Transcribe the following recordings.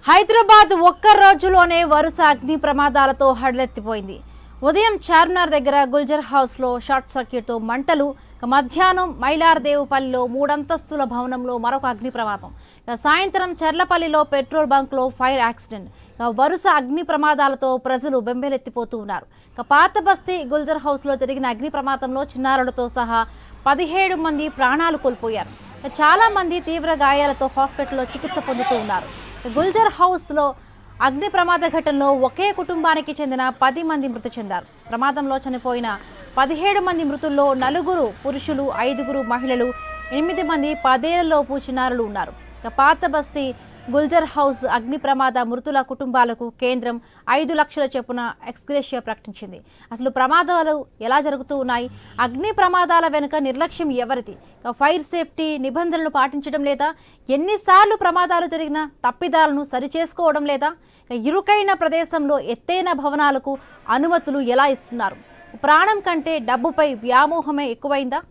హైదరాబాద్ ఒక్క రోజులోనే వరుస అగ్ని ప్రమాదాలతో హడలెత్తిపోయింది. ఉదయం చార్మినార్ దగ్గర గుల్జర్ హౌస్ లో షార్ట్ సర్క్యూట్ తో మంటలు, మధ్యాహ్నం మైలార్దేవుపల్లిలో 3 అంతస్తుల భవనంలో మరొక అగ్ని ప్రమాదం, సాయంత్రం చర్లపల్లిలో పెట్రోల్ బంక్ లో ఫైర్ యాక్సిడెంట్. వరుస అగ్ని ప్రమాదాలతో ప్రజలు బెంబేలెత్తిపోతూ ఉన్నారు. పాత బస్తీ గుల్జర్ హౌస్ లో జరిగిన అగ్ని ప్రమాదంలో చిన్నారులతో సహా 17 మంది ప్రాణాలు కోల్పోయారు. చాలా మంది తీవ్ర గాయాలతో హాస్పిటల్లో చికిత్స పొందుతూ ఉన్నారు. గుల్జర్ హౌస్ లో అగ్ని ప్రమాద ఘటనలో ఒకే కుటుంబానికి చెందిన 10 మంది మృతి చెందారు. ప్రమాదంలో చనిపోయిన 17 మంది మృతుల్లో 4 పురుషులు, 5 మహిళలు, 8 మంది 10 ఏళ్లలోపు చిన్నారులు ఉన్నారు. పాత బస్తీ గుల్జర్ హౌస్ అగ్ని ప్రమాద మృతుల కుటుంబాలకు కేంద్రం 5 లక్షల చొప్పున ఎక్స్గ్రేషియా ప్రకటించింది. అసలు ప్రమాదాలు ఎలా జరుగుతూ ఉన్నాయి? అగ్ని ప్రమాదాల వెనుక నిర్లక్ష్యం ఎవరిది? ఫైర్ సేఫ్టీ నిబంధనలు పాటించడం లేదా? ఎన్నిసార్లు ప్రమాదాలు జరిగినా తప్పిదాలను సరిచేసుకోవడం లేదా? ఇరుకైన ప్రదేశంలో ఎత్తైన భవనాలకు అనుమతులు ఎలా ఇస్తున్నారు? ప్రాణం కంటే డబ్బుపై వ్యామోహమే ఎక్కువైందా?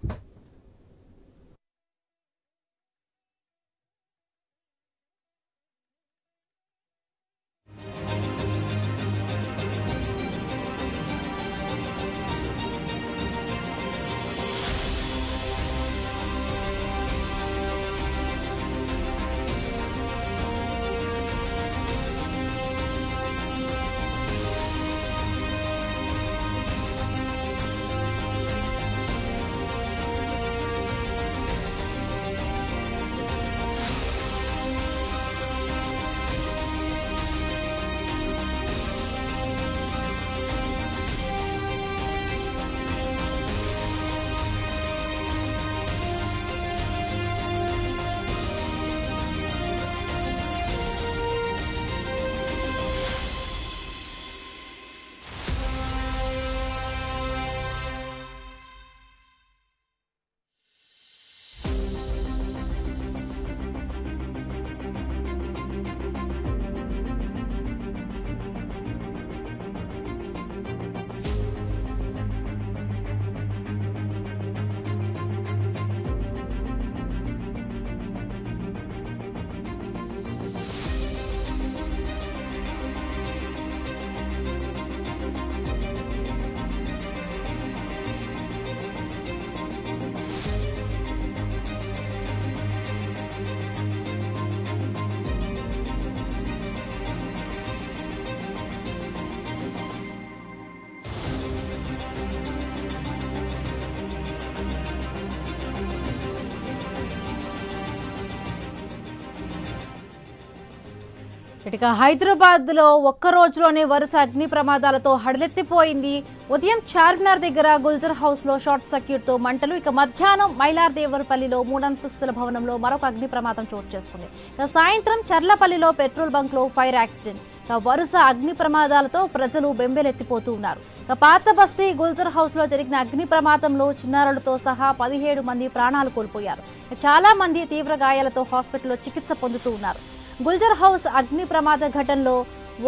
ఇక హైదరాబాద్ లో ఒక్క రోజులోనే వరుస అగ్ని ప్రమాదాలతో హడలెత్తిపోయింది. ఉదయం చార్మినార్ దగ్గర గుల్జర్ హౌస్ లో షార్ట్ సర్క్యూట్ తో మంటలు, మధ్యాహ్నం మైలార్దేవరపల్లిలో 3 అంతస్తుల భవనంలో మరొక అగ్ని ప్రమాదం చోటు చేసుకుంది. సాయంత్రం చర్లపల్లిలో పెట్రోల్ బంక్ లో ఫైర్ యాక్సిడెంట్. వరుస అగ్ని ప్రమాదాలతో ప్రజలు బెంబేలెత్తిపోతూ ఉన్నారు. పాత బస్తీ గుల్జర్ హౌస్ లో జరిగిన అగ్ని ప్రమాదంలో చిన్నారులతో సహా 17 మంది ప్రాణాలు కోల్పోయారు. చాలా మంది తీవ్ర గాయాలతో హాస్పిటల్లో చికిత్స పొందుతూ ఉన్నారు. గుల్జర్ హౌస్ అగ్ని ప్రమాద ఘటనలో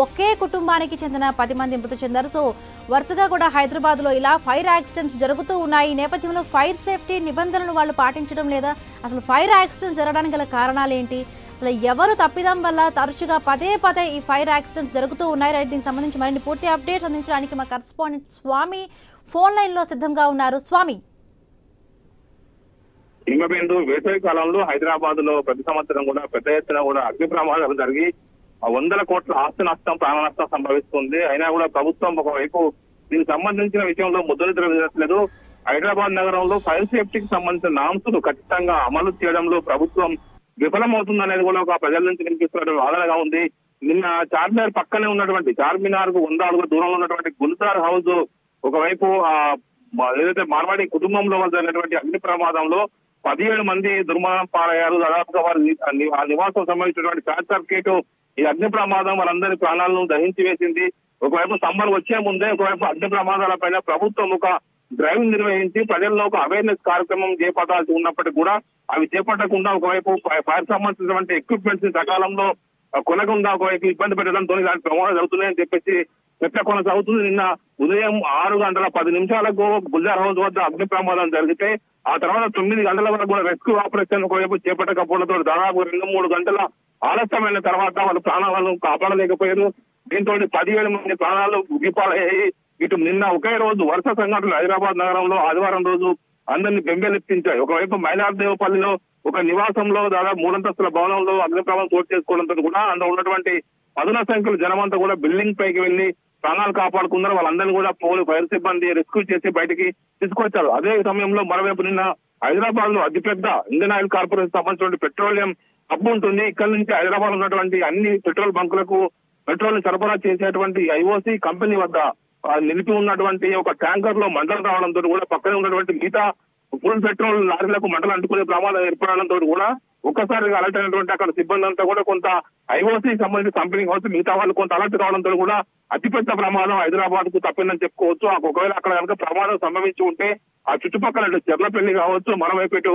ఒకే కుటుంబానికి చెందిన 10 మంది మృతి చెందారు. సో వరుసగా కూడా హైదరాబాద్ లో ఇలా ఫైర్ యాక్సిడెంట్స్ జరుగుతూ ఉన్నాయి. ఈ నేపథ్యంలో ఫైర్ సేఫ్టీ నిబంధనలు వాళ్ళు పాటించడం లేదా? అసలు ఫైర్ యాక్సిడెంట్స్ జరగడానికి గల కారణాలు ఏంటి? అసలు ఎవరు తప్పిదం వల్ల తరచుగా పదే ఈ ఫైర్ యాక్సిడెంట్స్ జరుగుతూ ఉన్నాయి? దీనికి సంబంధించి మరిన్ని పూర్తి అప్డేట్స్ అందించడానికి మా కరెస్పాండెంట్ స్వామి ఫోన్ లైన్ లో సిద్ధంగా ఉన్నారు. స్వామి, హిమబిందు వేసవి కాలంలో హైదరాబాద్ లో ప్రతి సంవత్సరం కూడా పెద్ద ఎత్తున కూడా అగ్ని ప్రమాదాలు జరిగి 100 కోట్ల ఆస్తి నష్టం, ప్రాణ నష్టం సంభవిస్తుంది. అయినా కూడా ప్రభుత్వం ఒకవైపు దీనికి సంబంధించిన విషయంలో ముద్రనిద్ర వేయట్లేదు. హైదరాబాద్ నగరంలో ఫైర్ సేఫ్టీకి సంబంధించిన నామ్సులు ఖచ్చితంగా అమలు చేయడంలో ప్రభుత్వం విఫలమవుతుందనేది కూడా ఒక ప్రజల నుంచి వినిపిస్తున్న వాదనగా ఉంది. నిన్న చార్మినార్ పక్కనే ఉన్నటువంటి, చార్మినార్ కు 100 అడుగుల దూరంలో ఉన్నటువంటి గుల్జర్ హౌస్ ఒకవైపు ఏదైతే మార్వాడి కుటుంబంలో జరిగినటువంటి అగ్ని ప్రమాదంలో 17 మంది దుర్మరణం పాలయ్యారు. దాదాపుగా వారి నివాసం సంబంధించినటువంటి షార్ట్ సర్క్యూట్ ఈ అగ్ని ప్రమాదం వారందరి ప్రాణాలను దహించి వేసింది. ఒకవైపు సమ్మర్ వచ్చే ముందే ఒకవైపు అగ్ని ప్రమాదాల పైన ప్రభుత్వం ఒక డ్రైవ్ నిర్వహించి ప్రజల్లో ఒక అవేర్నెస్ కార్యక్రమం చేపట్టాల్సి ఉన్నప్పటికీ కూడా అవి చేపట్టకుండా ఒకవైపు ఫైర్ సంబంధించినటువంటి ఎక్విప్మెంట్స్ సకాలంలో కొనకుండా ఒకవైపు ఇబ్బంది పెట్టడంతో ఇలాంటి ప్రమాదాలు జరుగుతున్నాయని చెప్పేసి చర్చ కొనసాగుతుంది. నిన్న ఉదయం 6:10 గుల్జర్ హౌస్ వద్ద అగ్ని ప్రమాదం జరిగితే ఆ తర్వాత 9 గంటల వరకు కూడా రెస్క్యూ ఆపరేషన్ ఒకవైపు చేపట్టకపోవడంతో దాదాపు 2-3 గంటల ఆలస్యమైన తర్వాత వాళ్ళ ప్రాణాలను కాపాడలేకపోయారు. దీంతో 17 మంది ప్రాణాలు ఉగిపాలయ్యాయి. ఇటు నిన్న ఒకే రోజు వరుస సంఘటనలు హైదరాబాద్ నగరంలో ఆదివారం రోజు అందరినీ బెంబేలెత్తించాయి. ఒకవైపు మైలార్దేవపల్లిలో ఒక నివాసంలో దాదాపు 3 అంతస్తుల భవనంలో అగ్నిప్రమాదం చోటు చేసుకోవడంతో కూడా అందులో ఉన్నటువంటి పదుల సంఖ్యలో జనమంతా కూడా బిల్డింగ్ పైకి వెళ్లి ప్రాణాలు కాపాడుకున్నారు. వాళ్ళందరినీ కూడా ఫైర్ సిబ్బంది రెస్క్యూ చేసి బయటికి తీసుకొచ్చారు. అదే సమయంలో మరోవైపు నిన్న హైదరాబాద్ లో అతిపెద్ద ఇండియన్ ఆయిల్ కార్పొరేషన్ సంబంధించిన పెట్రోలియం హబ్ ఉంటుంది. ఇక్కడ నుంచి హైదరాబాద్ ఉన్నటువంటి అన్ని పెట్రోల్ బంకులకు పెట్రోల్ సరఫరా చేసేటువంటి ఐఓసి కంపెనీ వద్ద నిలిపి ఉన్నటువంటి ఒక ట్యాంకర్ లో మంటలు రావడంతో కూడా పక్కనే ఉన్నటువంటి మిగతా ఫుల్ పెట్రోల్ లారీలకు మంటలు అంటుకునే ప్రమాదం ఏర్పడడంతో కూడా ఒక్కసారిగా అలర్ట్ అయినటువంటి అక్కడ సిబ్బంది అంతా కూడా కొంత ఐఓసి సంబంధించిన కంపెనీ కావచ్చు మిగతా వాళ్ళు కొంత అలర్ట్ కావడంతో కూడా అతిపెద్ద ప్రమాదం హైదరాబాద్ కు తప్పిందని చెప్పుకోవచ్చు. ఒకవేళ అక్కడ కనుక ప్రమాదం సంభవించి ఉంటే ఆ చుట్టుపక్కల చెర్లపల్లి కావచ్చు, మరోవైపు ఇటు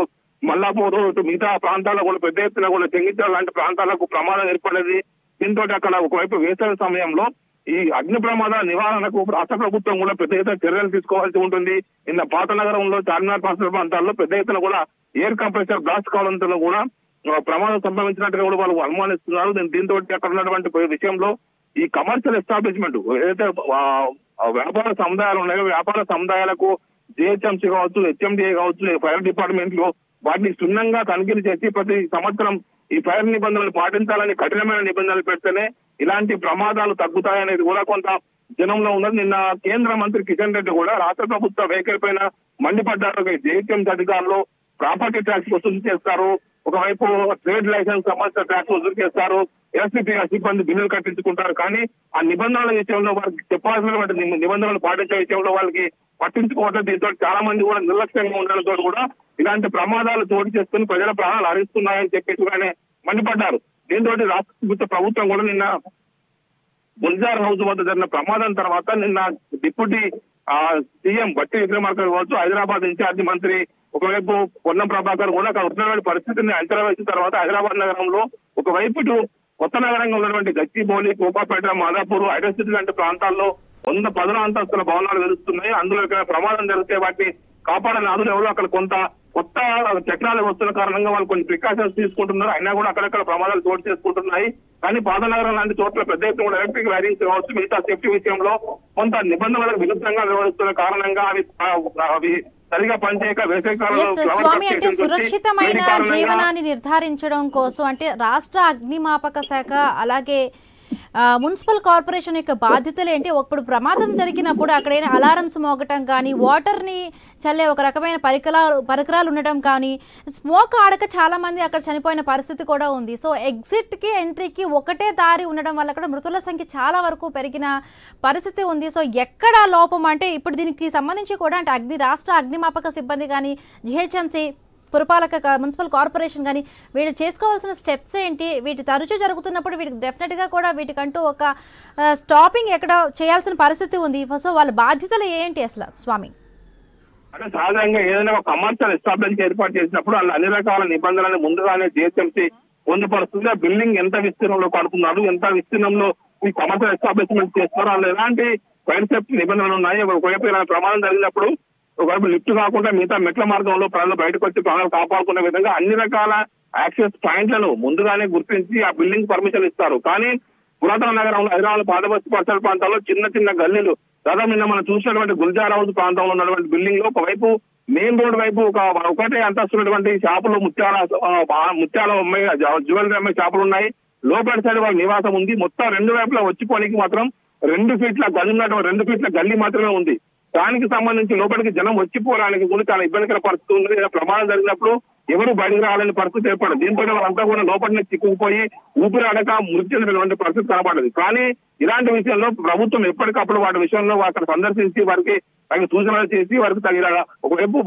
మల్లాపూర్, ఇటు మిగతా ప్రాంతాల్లో కూడా పెద్ద ఎత్తున కూడా చెంగిచర్ల లాంటి ప్రాంతాలకు ప్రమాదం ఏర్పడేది. దీంతో అక్కడ ఒకవైపు వేసవి సమయంలో ఈ అగ్ని ప్రమాద నివారణకు రాష్ట్ర ప్రభుత్వం కూడా పెద్ద ఎత్తున చర్యలు తీసుకోవాల్సి ఉంటుంది. నిన్న పాత నగరంలో చార్మినార్ పరిసర ప్రాంతాల్లో పెద్ద ఎత్తున కూడా ఎయిర్ కంప్రెసర్ బ్లాస్ట్ కావడంతో కూడా ప్రమాదం సంభవించినట్టుగా కూడా వాళ్ళు అనుమానిస్తున్నారు. దీంతో అక్కడ ఉన్నటువంటి విషయంలో ఈ కమర్షియల్ ఎస్టాబ్లిష్మెంట్ ఏదైతే వ్యాపార సముదాయాలు ఉన్నాయో వ్యాపార సముదాయాలకు జిహెచ్ఎంసీ కావచ్చు, హెచ్ఎండిఏ కావచ్చు, ఫైర్ డిపార్ట్మెంట్ లో వాటిని క్షుణ్ణంగా తనిఖీలు చేసి ప్రతి సంవత్సరం ఈ ఫైర్ నిబంధనలు పాటించాలని కఠినమైన నిబంధనలు పెడితేనే ఇలాంటి ప్రమాదాలు తగ్గుతాయనేది కూడా కొంత జనంలో ఉన్నది. నిన్న కేంద్ర మంత్రి కిషన్ రెడ్డి కూడా రాష్ట్ర ప్రభుత్వ వైఖరి పైన మండిపడ్డారు. జిహెచ్ఎంసీ అధికారులు ప్రాపర్టీ ట్యాక్స్ వసూలు చేస్తారు, ఒకవైపు ట్రేడ్ లైసెన్స్ సంబంధించిన ట్యాక్స్ వసూలు చేస్తారు, ఎస్పీ సిబ్బంది బిల్లులు కట్టించుకుంటారు. కానీ ఆ నిబంధనల విషయంలో వారికి చెప్పాల్సినటువంటి నిబంధనలు పాటించే విషయంలో వాళ్ళకి పట్టించుకోవడం. దీంతో చాలా మంది కూడా నిర్లక్ష్యంగా ఉండడంతో కూడా ఇలాంటి ప్రమాదాలు చోటు చేసుకుని ప్రజల ప్రాణాలు హరిస్తున్నాయని చెప్పేసి కూడా మండిపడ్డారు. దీంతో రాష్ట్ర ప్రభుత్వం కూడా నిన్న గుల్జార్ హౌస్ వద్ద జరిగిన ప్రమాదం తర్వాత నిన్న డిప్యూటీ సీఎం బట్టి విక్రమార్క కావచ్చు, హైదరాబాద్ ఇన్ఛార్జి మంత్రి ఒకవైపు పొన్నం ప్రభాకర్ కూడా అక్కడ ఉన్నటువంటి పరిస్థితిని అంచనా వేసిన తర్వాత హైదరాబాద్ నగరంలో ఒకవైపు ఇటు కొత్త నగరంగా ఉన్నటువంటి గచ్చిబౌలి, కోకాపేట, మాదాపూర్, హైదరాబాద్ లాంటి ప్రాంతాల్లో 110 అంతస్తుల భవనాలు వెలుస్తున్నాయి. అందులో ఇక్కడ ప్రమాదం జరిగితే వాటిని కాపాడని ఆదులు ఎవరో అక్కడ కొంత కొత్త చక్రాలు వస్తున్న కారణంగా వాళ్ళు కొన్ని ప్రికాషన్స్ తీసుకుంటున్నారు. అయినా కూడా అక్కడక్కడ ప్రమాదాలు చోటు చేసుకుంటున్నాయి. కానీ పాదనగరం లాంటి చోట్ల పెద్ద ఎత్తున కూడా ఎలక్ట్రిక్ వైరింగ్స్ కావచ్చు, మిగతా సేఫ్టీ విషయంలో కొంత నిబంధనలకు విరుద్ధంగా వ్యవహరిస్తున్న కారణంగా అవి సరిగా పనిచేయక స్వామి అంటే సురక్షితమైన జీవనాన్ని నిర్ధారించడం కోసం అంటే రాష్ట్ర అగ్నిమాపక శాఖ అలాగే మున్సిపల్ కార్పొరేషన్ యొక్క బాధ్యతలు ఏంటి? ఇప్పుడు ప్రమాదం జరిగినప్పుడు అక్కడైనా అలారమ్స్ మోగటం కానీ, వాటర్ని చల్లే ఒక రకమైన పరికరాలు ఉండటం కానీ, స్మోక్ ఆడక చాలా మంది అక్కడ చనిపోయిన పరిస్థితి కూడా ఉంది. సో ఎగ్జిట్కి ఎంట్రీకి ఒకటే దారి ఉండడం వల్ల అక్కడ మృతుల సంఖ్య చాలా వరకు పెరిగిన పరిస్థితి ఉంది. సో ఎక్కడ లోపం అంటే ఇప్పుడు దీనికి సంబంధించి కూడా అంటే రాష్ట్ర అగ్నిమాపక సిబ్బంది కానీ, జిహెచ్ఎంసీ పురపాలక మున్సిపల్ కార్పొరేషన్ కానీ వీళ్ళు చేసుకోవాల్సిన స్టెప్స్ ఏంటి? వీటి తరచూ జరుగుతున్నప్పుడు వీటికి డెఫినెట్గా కూడా వీటికంటూ ఒక స్టాపింగ్ ఎక్కడ చేయాల్సిన పరిస్థితి ఉంది. సో వాళ్ళ బాధ్యతలు ఏంటి అసలు స్వామి? అంటే సహజంగా ఏదైనా ఒక కమర్షియల్ ఎస్టాబ్లిష్మెంట్ ఏర్పాటు చేసినప్పుడు వాళ్ళు అన్ని రకాల నిబంధనలను ముందుగానే జిహెచ్ఎంసీ పొందుపరుస్తుంది. ఆ బిల్డింగ్ ఎంత విస్తీర్ణంలో కడుతున్నారు, ఎంత విస్తీర్ణంలో ఈ కమర్షియల్ ఎస్టాబ్లిష్మెంట్ చేస్తున్నారు, వాళ్ళు ఎలాంటి ఫైర్ సేఫ్టీ నిబంధనలు ఉన్నాయి, ఒకవైపు ఇలా ప్రమాదం జరిగినప్పుడు ఒకవైపు లిఫ్ట్ కాకుండా మిగతా మెట్ల మార్గంలో ప్రజలు బయటకు వచ్చి ప్రాణాలు కాపాడుకునే విధంగా అన్ని రకాల యాక్సెస్ పాయింట్లను ముందుగానే గుర్తించి ఆ బిల్డింగ్ పర్మిషన్ ఇస్తారు. కానీ పురాతన నగరంలో హైదరాబాద్ పాదబస్తీ పరిసర ప్రాంతాల్లో చిన్న చిన్న గల్లీలు దాదాపు నిన్న మనం చూసినటువంటి గుల్జార్ హౌస్ ప్రాంతంలో ఉన్నటువంటి బిల్డింగ్ లో ఒకవైపు మెయిన్ రోడ్ వైపు ఒకటే అంతస్తున్నటువంటి షాపులు ముత్యాల అమ్మాయి జ్యువెలరీ అమ్మాయి షాపులు ఉన్నాయి. లోపల సైడ్ వాళ్ళ నివాసం ఉంది. మొత్తం 2 వైపులా వచ్చిపోనికి మాత్రం 2 ఫీట్ల గది ఉన్నటువంటి 2 ఫీట్ల గల్లీ మాత్రమే ఉంది. దానికి సంబంధించి లోపలికి జనం వచ్చిపోవడానికి కూడా చాలా ఇబ్బందికర పరిస్థితి ఉంది. ప్రమాదం జరిగినప్పుడు ఎవరు బయటకు రావాలని పరిస్థితి ఏర్పడదు. దీంతో వాళ్ళంతా కూడా లోపలిని చిక్కుకుపోయి ఊపిరి ఆడక మృతి చెందినటువంటి పరిస్థితి కనబడదు. కానీ ఇలాంటి విషయంలో ప్రభుత్వం ఎప్పటికప్పుడు వాటి విషయంలో అక్కడ సందర్శించి వారికి తగిన సూచనలు చేసి వారికి తగిన ఒకవైపు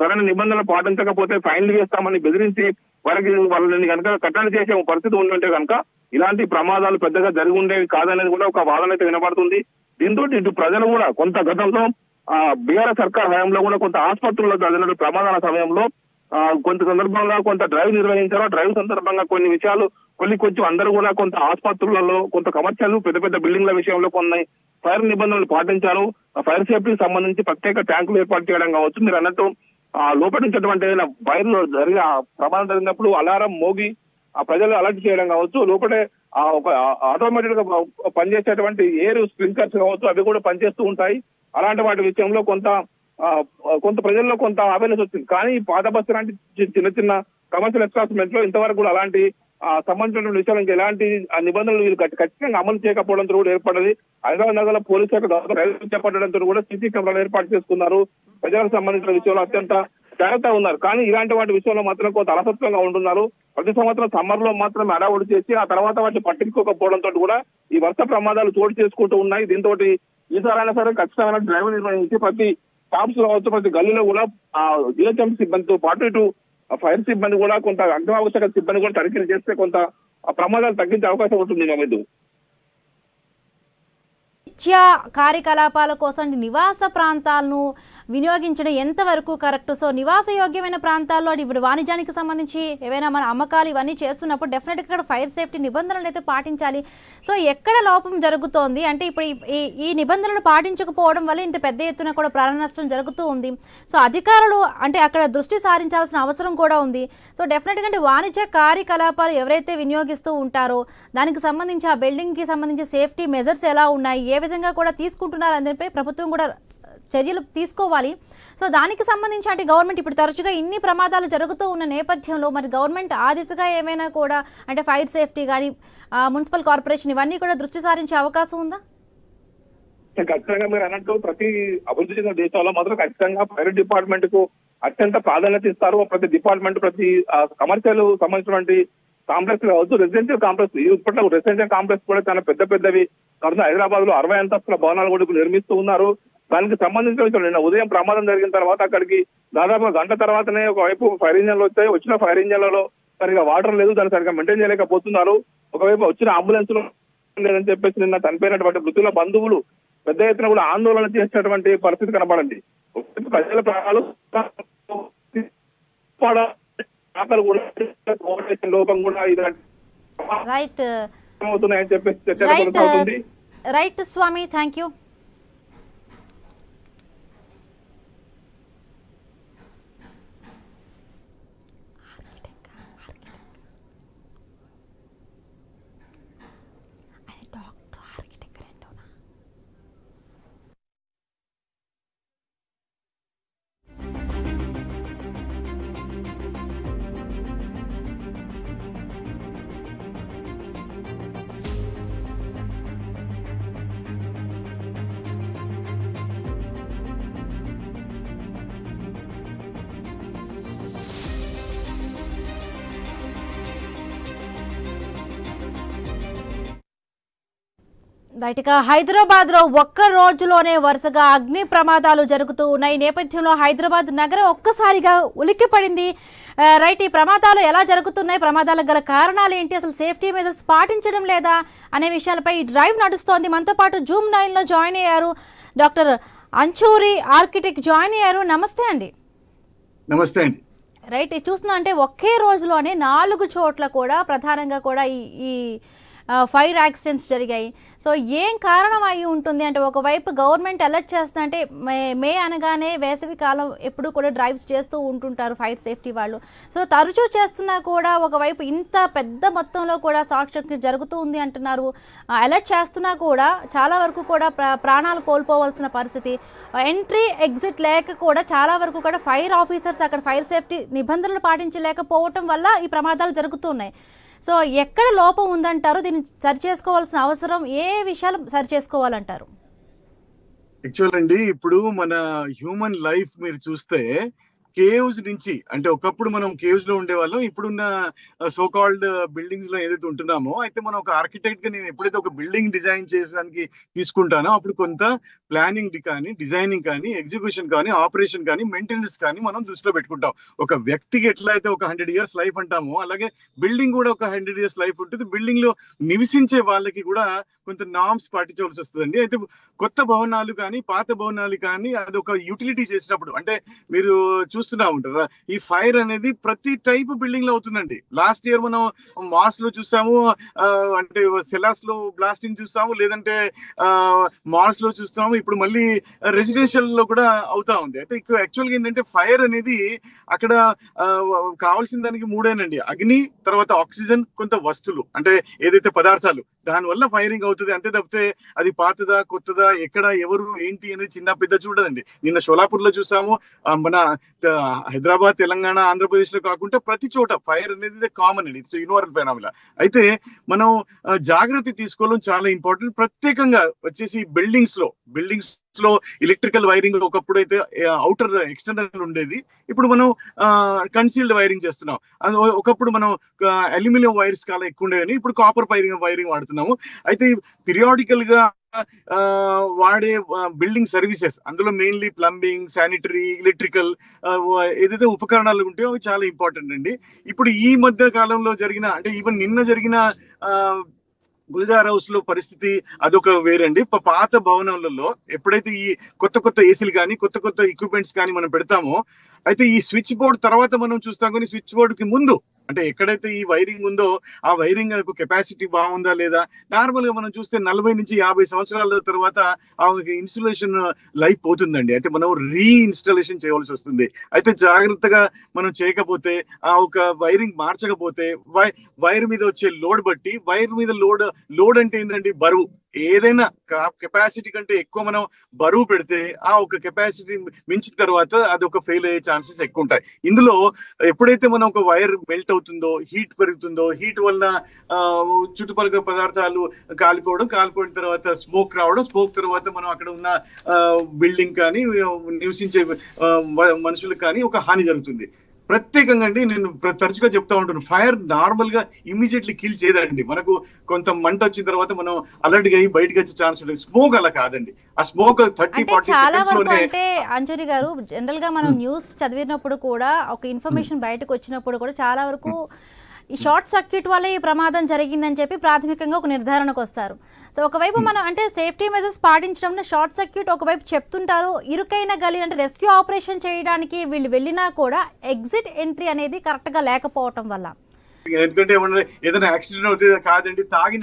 సరైన నిబంధనలు పాటించకపోతే ఫైన్లు వేస్తామని బెదిరించి వారికి వాళ్ళని కనుక కట్టడి చేసే పరిస్థితి ఉందంటే కనుక ఇలాంటి ప్రమాదాలు పెద్దగా జరిగి ఉండేవి కాదనేది కూడా ఒక వాదన అయితే వినపడుతుంది. దీంతో ఇటు ప్రజలు కూడా కొంత గతంలో బీఆర్ఎస్ సర్కార్ హయాంలో కూడా కొంత ఆసుపత్రుల్లో జరిగిన ప్రమాదాల సమయంలో కొంత సందర్భంగా కొంత డ్రైవ్ నిర్వహించారు. డ్రైవ్ సందర్భంగా కొన్ని విషయాలు కొంచెం అందరూ కూడా కొంత ఆసుపత్రులలో కొంత కమర్షియల్ పెద్ద పెద్ద బిల్డింగ్ల విషయంలో కొన్ని ఫైర్ నిబంధనలు పాటించారు. ఫైర్ సేఫ్టీకి సంబంధించి ప్రత్యేక ట్యాంకులు ఏర్పాటు చేయడం కావచ్చు. మీరు అన్నట్టు లోపటించినటువంటి ఫైర్ లో జరిగిన ప్రమాదం జరిగినప్పుడు అలారం మోగి ఆ ప్రజలు అలర్ట్ చేయడం కావచ్చు, లోపలే ఒక ఆటోమేటెడ్ గా పనిచేసేటువంటి ఎయిర్ స్ప్రింక్లర్స్ కావచ్చు, అవి కూడా పనిచేస్తూ ఉంటాయి. అలాంటి వాటి విషయంలో కొంత ప్రజల్లో కొంత అవేర్నెస్ వచ్చింది. కానీ ఈ పాత బస్సు లాంటి చిన్న చిన్న కమర్షియల్ ఎస్టాబ్లిష్మెంట్ లో ఇంతవరకు కూడా అలాంటి సంబంధించినటువంటి విషయాలు ఇంకా ఎలాంటి నిబంధనలు వీళ్ళు ఖచ్చితంగా అమలు చేయకపోవడంతో కూడా ఏర్పడ్డది. హైదరాబాద్ నగరంలో పోలీసు శాఖ రైలు చేపట్టడంతో కూడా సీసీ కెమెరాలు ఏర్పాటు చేసుకున్నారు. ప్రజలకు సంబంధించిన విషయంలో అత్యంత జాగ్రత్తగా ఉన్నారు. కానీ ఇలాంటి వాటి విషయంలో మాత్రం కొంత అలసత్వంగా ఉంటున్నారు. ప్రతి సంవత్సరం సమ్మర్ లో మాత్రం అడావుడి చేసి ఆ తర్వాత వాటిని పట్టించుకోకపోవడంతో కూడా ఈ వరుస ప్రమాదాలు చోటు చేసుకుంటూ ఉన్నాయి. దీంతో ఈసారైనా సరే ఖచ్చితమైన డ్రైవ్ నిర్వహించి ప్రతి స్టాప్స్ కావచ్చు, ప్రతి గల్లీలో కూడా జిహెచ్ఎం సిబ్బందితో పాటు ఇటు ఫైర్ సిబ్బంది కూడా కొంత అగ్నిమాపక సిబ్బంది కూడా తనిఖీలు చేస్తే కొంత ప్రమాదాలు తగ్గించే అవకాశం ఉంటుంది. మమ్మీ నిత్య కార్యకలాపాల కోసం నివాస ప్రాంతాలను వినియోగించడం ఎంతవరకు కరెక్ట్? సో నివాస యోగ్యమైన ప్రాంతాల్లో ఇప్పుడు వాణిజ్యానికి సంబంధించి ఏవైనా మన అమ్మకాలు ఇవన్నీ చేస్తున్నప్పుడు డెఫినెట్గా ఇక్కడ ఫైర్ సేఫ్టీ నిబంధనలు అయితే పాటించాలి. సో ఎక్కడ లోపం జరుగుతోంది అంటే ఇప్పుడు ఈ నిబంధనలు పాటించకపోవడం వల్ల ఇంత పెద్ద ఎత్తున కూడా ప్రాణ నష్టం జరుగుతూ ఉంది. సో అధికారులు అంటే అక్కడ దృష్టి సారించాల్సిన అవసరం కూడా ఉంది. సో డెఫినెట్గా అంటే వాణిజ్య కార్యకలాపాలు ఎవరైతే వినియోగిస్తూ ఉంటారో దానికి సంబంధించి ఆ బిల్డింగ్కి సంబంధించి సేఫ్టీ మెజర్స్ ఎలా ఉన్నాయి, ఏ విధంగా కూడా తీసుకుంటున్నారు అందరిపై ప్రభుత్వం కూడా చర్యలు తీసుకోవాలి. సో దానికి సంబంధించి అంటే గవర్నమెంట్ ఇప్పుడు తరచుగా ఇన్ని ప్రమాదాలు జరుగుతూ ఉన్న నేపథ్యంలో మరి గవర్నమెంట్ ఆ దిశగా ఏమైనా కూడా అంటే ఫైర్ సేఫ్టీ కానీ మున్సిపల్ కార్పొరేషన్ ఇవన్నీ కూడా దృష్టి సారించే అవకాశం ఉందా? ఖచ్చితంగా మీరు అన్నట్టు ప్రతి అభివృద్ధి చెందిన దేశాల్లో మాత్రం ఖచ్చితంగా ఫైర్ డిపార్ట్మెంట్ కు అత్యంత ప్రాధాన్యత ఇస్తారు. ప్రతి డిపార్ట్మెంట్ ప్రతి కమర్షియల్ సంబంధించినటువంటి కాంప్లెక్స్ కావచ్చు, రెసిడెన్షియల్ కాంప్లెక్స్ ఇప్పట్లో రెసిడెన్షియల్ కాంప్లెక్స్ కూడా చాలా పెద్దవి హైదరాబాద్ లో 60 అంతస్తుల భవనాలు కూడా నిర్మిస్తూ ఉన్నారు. దానికి సంబంధించిన నిన్న ఉదయం ప్రమాదం జరిగిన తర్వాత అక్కడికి దాదాపు గంట తర్వాతనే ఒకవైపు ఫైర్ ఇంజన్లు వచ్చాయి. వచ్చిన ఫైర్ ఇంజన్లలో సరిగా వాటర్ లేదు, దాన్ని సరిగా మెయింటైన్ చేయలేకపోతున్నారు. ఒకవైపు వచ్చిన అంబులెన్స్ లో లేదని చెప్పేసి నిన్న చనిపోయినటువంటి మృతుల బంధువులు పెద్ద ఎత్తున కూడా ఆందోళన చేసినటువంటి పరిస్థితి కనబడింది. ప్రజల ప్రాణాలు లోపం కూడా అవుతున్నాయని చెప్పేసి చర్చ కొనసాగుతుంది. Right Swami, thank you. రైట్గా హైదరాబాద్ లో ఒక్క రోజులోనే వరుసగా అగ్ని ప్రమాదాలు జరుగుతూ ఉన్నాయి. నేపథ్యంలో హైదరాబాద్ నగరం ఒక్కసారిగా ఉలిక్కిపడింది. రైట్, ఈ ప్రమాదాలు ఎలా జరుగుతున్నాయి, ప్రమాదాలకు గల కారణాలు ఏంటి, అసలు సేఫ్టీ మెజర్స్ పాటించడం లేదా అనే విషయాలపై ఈ డ్రైవ్ నడుస్తోంది. మనతో పాటు జూమ్ 9లో జాయిన్ అయ్యారు డాక్టర్ అంచూరి ఆర్కిటెక్ట్ జాయిన్ అయ్యారు. నమస్తే అండి. నమస్తే అండి. రైట్, చూస్తున్నా అంటే ఒకే రోజులోనే 4 చోట్ల కూడా ప్రధానంగా కూడా ఈ ఫైర్ యాక్సిడెంట్స్ జరిగాయి. సో ఏం కారణం అయి ఉంటుంది అంటే ఒకవైపు గవర్నమెంట్ అలర్ట్ చేస్తున్నా అంటే మే అనగానే వేసవి కాలం ఎప్పుడు కూడా డ్రైవ్స్ చేస్తూ ఉంటుంటారు ఫైర్ సేఫ్టీ వాళ్ళు. సో తరచూ చేస్తున్నా కూడా ఒకవైపు ఇంత పెద్ద మొత్తంలో కూడా షార్ట్ సర్క్యూట్ జరుగుతూ ఉంది అంటున్నారు. అలర్ట్ చేస్తున్నా కూడా చాలా వరకు కూడా ప్రాణాలు కోల్పోవాల్సిన పరిస్థితి. ఎంట్రీ ఎగ్జిట్ లేక కూడా చాలా వరకు కూడా ఫైర్ ఆఫీసర్స్ అక్కడ ఫైర్ సేఫ్టీ నిబంధనలు పాటించలేకపోవటం వల్ల ఈ ప్రమాదాలు జరుగుతున్నాయి. సో ఎక్కడ లోపం ఉందంటారు, దీన్ని సరి చేసుకోవాల్సిన అవసరం, ఏ విషయాలు సరి చేసుకోవాలంటారు? యాక్చువల్ అండి, ఇప్పుడు మన హ్యూమన్ లైఫ్ మీరు చూస్తే కేవ్స్ నుంచి, అంటే ఒకప్పుడు మనం కేవ్స్ లో ఉండేవాళ్ళం, ఇప్పుడున్న సో కాల్డ్ బిల్డింగ్స్ లో ఏదైతే ఉంటున్నామో, అయితే మనం ఒక ఆర్కిటెక్ట్ గా నేను ఎప్పుడైతే ఒక బిల్డింగ్ డిజైన్ చేయడానికి తీసుకుంటానో అప్పుడు కొంత ప్లానింగ్ కానీ, డిజైనింగ్ కానీ, ఎగ్జిక్యూషన్ కానీ, ఆపరేషన్ కానీ, మెయింటెనెన్స్ కానీ మనం దృష్టిలో పెట్టుకుంటాం. ఒక వ్యక్తికి ఎట్లయితే ఒక 100 years లైఫ్ అంటామో అలాగే బిల్డింగ్ కూడా ఒక 100 years లైఫ్ ఉంటుంది. బిల్డింగ్ లో నివసించే వాళ్ళకి కూడా కొంత నామ్స్ పాటించవలసి వస్తుందండి. అయితే కొత్త భవనాలు కానీ, పాత భవనాలు కానీ అది ఒక యూటిలిటీ చేసినప్పుడు, అంటే మీరు చూస్తున్నాం ఉంటారా, ఈ ఫైర్ అనేది ప్రతి టైప్ బిల్డింగ్ లో అవుతుందండి. లాస్ట్ ఇయర్ మనం మాస్ లో చూసాము, అంటే సెలాస్ లో బ్లాస్టింగ్ చూస్తాము, లేదంటే మాల్స్ లో చూస్తాము, ఇప్పుడు మళ్ళీ రెసిడెన్షియల్ లో కూడా అవుతా ఉంది. అయితే ఇక్కడ యాక్చువల్గా ఏంటంటే ఫైర్ అనేది అక్కడ కావాల్సిన దానికి మూడేనండి: అగ్ని, తర్వాత ఆక్సిజన్, కొంత వస్తువులు అంటే ఏదైతే పదార్థాలు, దానివల్ల ఫైరింగ్ అవుతుంది. అంతే తప్పితే అది పాతదా కొత్తదా ఎక్కడ ఎవరు ఏంటి అనేది చిన్న పెద్ద చూడదండి. నిన్న షోలాపూర్ లో చూసాము, మన హైదరాబాద్, తెలంగాణ, ఆంధ్రప్రదేశ్ లో కాకుండా ప్రతి చోట ఫైర్ అనేది కామన్ అండి. It's universal phenomena. అయితే మనం జాగ్రత్త తీసుకోవడం చాలా ఇంపార్టెంట్. ప్రత్యేకంగా వచ్చేసి బిల్డింగ్స్ లో ఎలక్ట్రికల్ వైరింగ్ ఒకప్పుడు అయితే అవుటర్ ఎక్స్టర్నల్ ఉండేది, ఇప్పుడు మనం కన్సీల్డ్ వైరింగ్ చేస్తున్నాం. అది ఒకప్పుడు మనం అల్యూమినియం వైర్స్ చాలా ఎక్కువ ఉండేవి, ఇప్పుడు కాపర్ వైరింగ్ వాడుతున్నాము. అయితే పీరియాడికల్ గా వాడే బిల్డింగ్ సర్వీసెస్, అందులో మెయిన్లీ ప్లంబింగ్, శానిటరీ, ఎలక్ట్రికల్ ఏదైతే ఉపకరణాలు ఉంటాయో అవి చాలా ఇంపార్టెంట్ అండి. ఇప్పుడు ఈ మధ్య కాలంలో జరిగిన, అంటే ఈవెన్ నిన్న జరిగిన గుల్జార్ హౌస్ లో పరిస్థితి అదొక వేరండి. పాత భవనాలలో ఎప్పుడైతే ఈ కొత్త ఏసీలు కానీ కొత్త ఎక్విప్మెంట్స్ కానీ మనం పెడతామో, అయితే ఈ స్విచ్ బోర్డ్ తర్వాత మనం చూస్తాం, కానీ స్విచ్ బోర్డ్ కి ముందు అంటే ఎక్కడైతే ఈ వైరింగ్ ఉందో ఆ వైరింగ్ కెపాసిటీ బాగుందా లేదా, నార్మల్ గా మనం చూస్తే 40 నుంచి 50 సంవత్సరాల తర్వాత ఆ ఇన్స్టలేషన్ లైఫ్ పోతుందండి. అంటే మనం రీఇన్స్టాలేషన్ చేయవలసి వస్తుంది. అయితే జాగ్రత్తగా మనం చేయకపోతే, ఆ ఒక వైరింగ్ మార్చకపోతే వైర్ మీద వచ్చే లోడ్ బట్టి, వైర్ మీద లోడ్ అంటే ఏంటండి, బరువు. ఏదైనా కెపాసిటీ కంటే ఎక్కువ మనం బరువు పెడితే ఆ ఒక కెపాసిటీ మించిన తర్వాత అది ఒక ఫెయిల్ అయ్యే ఛాన్సెస్ ఎక్కువ ఉంటాయి. ఇందులో ఎప్పుడైతే మనం ఒక వైర్ మెల్ట్ అవుతుందో, హీట్ పెరుగుతుందో, హీట్ వలన చుట్టుపక్కల పదార్థాలు కాలిపోయిన తర్వాత స్మోక్ రావడం, స్మోక్ తర్వాత మనం అక్కడ ఉన్న బిల్డింగ్ కానీ నివసించే మనుషులకు కానీ ఒక హాని జరుగుతుంది. ప్రత్యేకంగా అండి నేను తరచుగా చెప్తా ఉంటాను, ఫైర్ నార్మల్ గా ఇమీడియట్లీ కిల్ చేయదండి. మనకు కొంత మంట వచ్చిన తర్వాత మనం అలర్ట్ గా బయటకు వచ్చే ఛాన్స్ ఉంటుంది. స్మోక్ అలా కాదండి. ఆ స్మోక్ 30-40 సెకండ్స్ లోనే. అంటే అంజలి గారు, జనరల్ గా మనం న్యూస్ చదివినప్పుడు కూడా, ఒక ఇన్ఫర్మేషన్ బయటకు వచ్చినప్పుడు కూడా చాలా వరకు ఈ షార్ట్ సర్క్యూట్ వల్ల ఈ ప్రమాదం జరిగిందని చెప్పి ప్రాథమికంగా ఒక నిర్ధారణకు వస్తారు. సో ఒకవైపు మనం అంటే సేఫ్టీ మెజర్స్ పాటించడంలో షార్ట్ సర్క్యూట్ ఒకవైపు చెప్తుంటారు, ఇరుకైన గలి అంటే రెస్క్యూ ఆపరేషన్ చేయడానికి వీళ్ళు వెళ్ళినా కూడా ఎగ్జిట్ ఎంట్రీ అనేది కరెక్ట్ గా లేకపోవటం వల్ల. ఎందుకంటే ఏదైనా యాక్సిడెంట్ అవుతుంది కాదండి, తాగి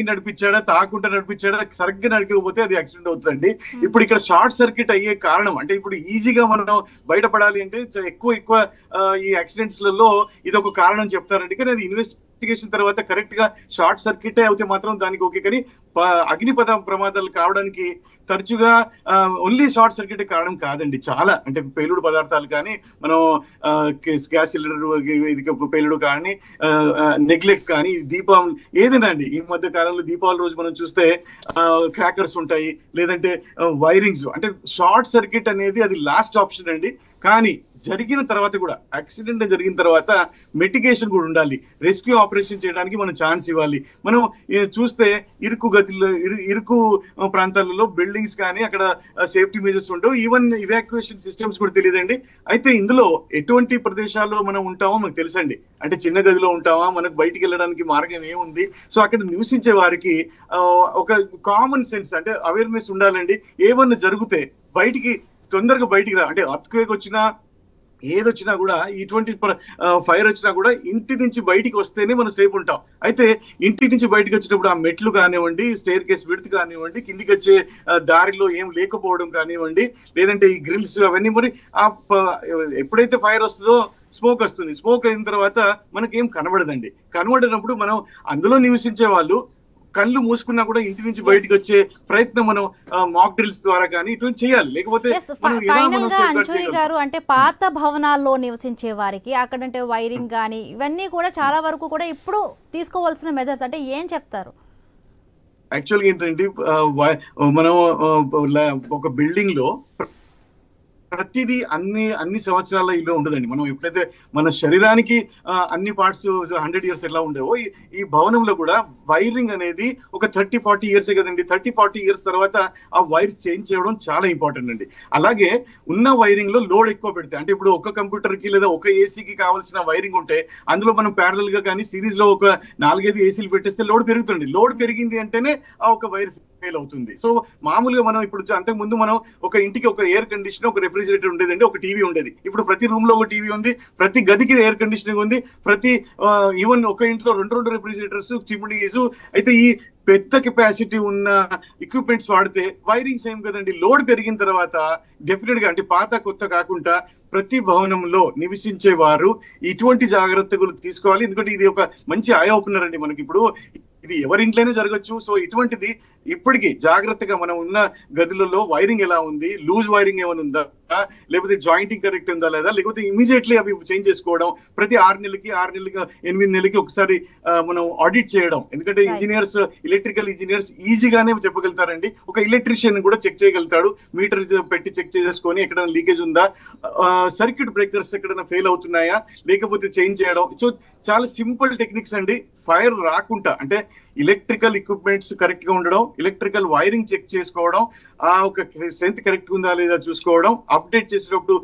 నడిపించాడా తాగకుండా నడిపించాడా, సరిగ్గా నడిపకపోతే అది యాక్సిడెంట్ అవుతుందండి. ఇప్పుడు ఇక్కడ షార్ట్ సర్క్యూట్ అయ్యే కారణం అంటే, ఇప్పుడు ఈజీగా మనం బయటపడాలి అంటే ఎక్కువ ఈ యాక్సిడెంట్స్ లలో ఇది ఒక కారణం చెప్తారండి. కానీ అది ఇన్వెస్టిగేషన్ తర్వాత కరెక్ట్ గా షార్ట్ సర్క్యూట్ అయితే మాత్రం దానికి ఓకే. కానీ అగ్నిపథ ప్రమాదాలు కావడానికి తరచుగా ఓన్లీ షార్ట్ సర్క్యూట్ కారణం కాదండి. చాలా అంటే పేలుడు పదార్థాలు కానీ, మనం గ్యాస్ సిలిండర్ పేలుడు కానీ, నెగ్లెక్ట్ కానీ, దీపావళి ఏదైనా అండి. ఈ మధ్య కాలంలో దీపావళి రోజు మనం చూస్తే క్రాకర్స్ ఉంటాయి, లేదంటే వైరింగ్స్. అంటే షార్ట్ సర్క్యూట్ అనేది అది లాస్ట్ ఆప్షన్ అండి. కానీ జరిగిన తర్వాత కూడా, యాక్సిడెంట్ జరిగిన తర్వాత మిటిగేషన్ కూడా ఉండాలి. రెస్క్యూ ఆపరేషన్ చేయడానికి మనం ఛాన్స్ ఇవ్వాలి. మనం చూస్తే ఇరుకు ప్రాంతాలలో బిల్డింగ్స్ కానీ అక్కడ సేఫ్టీ మెజర్స్ ఉండవు, ఈవెన్ ఇవాక్యుయేషన్ సిస్టమ్స్ కూడా తెలియదండి. అయితే ఇందులో ఎటువంటి ప్రదేశాల్లో మనం ఉంటామో మనకు తెలుసండి. అంటే చిన్న గదిలో ఉంటామా, మనకు బయటికి వెళ్ళడానికి మార్గం ఏముంది. సో అక్కడ నివసించే వారికి ఒక కామన్ సెన్స్ అంటే అవేర్నెస్ ఉండాలండి. ఏమన్నా జరిగితే తొందరగా బయటికి రా, అంటే అర్త్క్వేక్ వచ్చినా ఏదొచ్చినా కూడా, ఇటువంటి ఫైర్ వచ్చినా కూడా ఇంటి నుంచి బయటికి వస్తేనే మనం సేఫ్ ఉంటాం. అయితే ఇంటి నుంచి బయటకు వచ్చినప్పుడు ఆ మెట్లు కానివ్వండి, స్టేర్ కేస్ విడ్త్ కానివ్వండి, కిందికి వచ్చే దారిలో ఏం లేకపోవడం కానివ్వండి, లేదంటే ఈ గ్రిల్స్ అవన్నీ, మరి ఎప్పుడైతే ఫైర్ వస్తుందో స్మోక్ వస్తుంది. స్మోక్ అయిన తర్వాత మనకేం కనబడదండి. కనబడినప్పుడు మనం అందులో నివసించే వాళ్ళు కళ్ళు మూసుకున్నా కూడా ఇంటి నుంచి బయటకు వచ్చే ప్రయత్నం మనం మాక్ డ్రిల్స్ ద్వారా కానీ ఇటువంటి చేయాలి. లేకపోతే అంజలి గారు, అంటే పాత భవనాల్లో నివసించే వారికి అక్కడంటే వైరింగ్ కానీ ఇవన్నీ కూడా చాలా వరకు కూడా ఇప్పుడు తీసుకోవాల్సిన మెజర్స్ అంటే ఏం చెప్తారు? యాక్చువల్గా ఏంటంటే, మనం ఒక బిల్డింగ్ లో ప్రతిదీ అన్ని సంవత్సరాల ఇల్లు ఉండదండి. మనం ఎప్పుడైతే మన శరీరానికి అన్ని పార్ట్స్ 100 years ఎలా ఉండేవో, ఈ భవనంలో కూడా వైరింగ్ అనేది ఒక 30-40 years కదండి. 30-40 years తర్వాత ఆ వైర్ చేంజ్ చేయడం చాలా ఇంపార్టెంట్ అండి. అలాగే ఉన్న వైరింగ్ లో లోడ్ ఎక్కువ పెడితే, అంటే ఇప్పుడు ఒక కంప్యూటర్ కి లేదా ఒక ఏసీకి కావాల్సిన వైరింగ్ ఉంటే అందులో మనం ప్యారలల్ గా కానీ సిరీస్ లో ఒక 4-5 ఏసీలు పెట్టేస్తే లోడ్ పెరుగుతుంది. లోడ్ పెరిగింది అంటేనే ఆ ఒక వైర్ ఫెయిల్ అవుతుంది. సో మామూలుగా మనం ఇప్పుడు అంతకు ముందు మనం ఒక ఇంటికి ఒక ఎయిర్ కండిషనర్, ఒక రెఫ్రిజిరేటర్ ఉండేదండి, ఒక టీవీ ఉండేది. ఇప్పుడు ప్రతి రూమ్ లో ఒక టీవీ ఉంది, ప్రతి గదికి ఎయిర్ కండిషనింగ్ ఉంది, ప్రతి ఈవెన్ ఒక ఇంట్లో రెండు రెఫ్రిజిరేటర్స్, చిమ్నీస్. అయితే ఈ పెద్ద కెపాసిటీ ఉన్న ఎక్విప్మెంట్స్ వాడితే వైరింగ్ సేమ్ కదండి. లోడ్ పెరిగిన తర్వాత డెఫినెట్ గా అంటే పాత కొత్త కాకుండా ప్రతి భవనంలో నివసించే వారు ఇటువంటి జాగ్రత్తలు తీసుకోవాలి. ఎందుకంటే ఇది ఒక మంచి ఐ ఓపెనర్ అండి మనకి. ఇప్పుడు ఇది ఎవరింట్లోనే జరగచ్చు. సో ఇటువంటిది ఇప్పటికీ జాగ్రత్తగా మనం ఉన్న గదులలో వైరింగ్ ఎలా ఉంది, లూజ్ వైరింగ్ ఏమైనా ఉందా, లేకపోతే జాయింటింగ్ కరెక్ట్ ఉందా లేదా, లేకపోతే ఇమీడియట్లీ అవి చేంజ్ చేసుకోవడం, ప్రతి 6 నెలలకి 8 నెలలకి ఒకసారి మనం ఆడిట్ చేయడం. ఎందుకంటే ఇంజనీర్స్, ఎలక్ట్రికల్ ఇంజనీర్స్ ఈజీగానే చెప్పగలుగుతారండి. ఒక ఎలక్ట్రీషియన్ కూడా చెక్ చేయగలుగుతాడు, మీటర్ పెట్టి చెక్ చేసుకొని ఎక్కడైనా లీకేజ్ ఉందా, సర్క్యూట్ బ్రేకర్స్ ఎక్కడైనా ఫెయిల్ అవుతున్నాయా, లేకపోతే చేంజ్ చేయడం. సో చాలా సింపుల్ టెక్నిక్స్ అండి. ఫైర్ రాకుండా అంటే ఎలక్ట్రికల్ ఎక్విప్మెంట్స్ కరెక్ట్ గా ఉండడం, ఎలక్ట్రికల్ వైరింగ్ చెక్ చేసుకోవడం, ఆ ఒక స్ట్రెంత్ కరెక్ట్ ఉందా లేదా చూసుకోవడం, అప్డేట్ చేసేటప్పుడు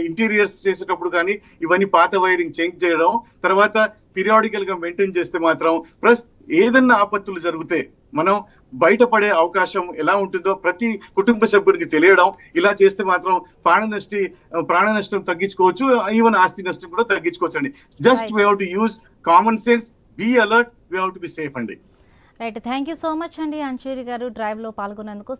ఇంటీరియర్స్ చేసేటప్పుడు కానీ ఇవన్నీ పాత వైరింగ్ చేంజ్ చేయడం, తర్వాత పీరియాడికల్ గా మెయింటైన్ చేస్తే మాత్రం ప్లస్ ఏదన్నా ఆపత్తులు జరిగితే మనం బయటపడే అవకాశం ఎలా ఉంటుందో ప్రతి కుటుంబ సభ్యుడికి తెలియడం, ఇలా చేస్తే మాత్రం ప్రాణ నష్టం తగ్గించుకోవచ్చు, ఈవెన్ ఆస్తి నష్టం కూడా తగ్గించుకోవచ్చు అండి. Just we have to use common sense, be alert, we have to be safe అండి. Right, thank you so much అండి అంచూరి గారు డ్రైవ్ లో పాల్గొన్నందుకు.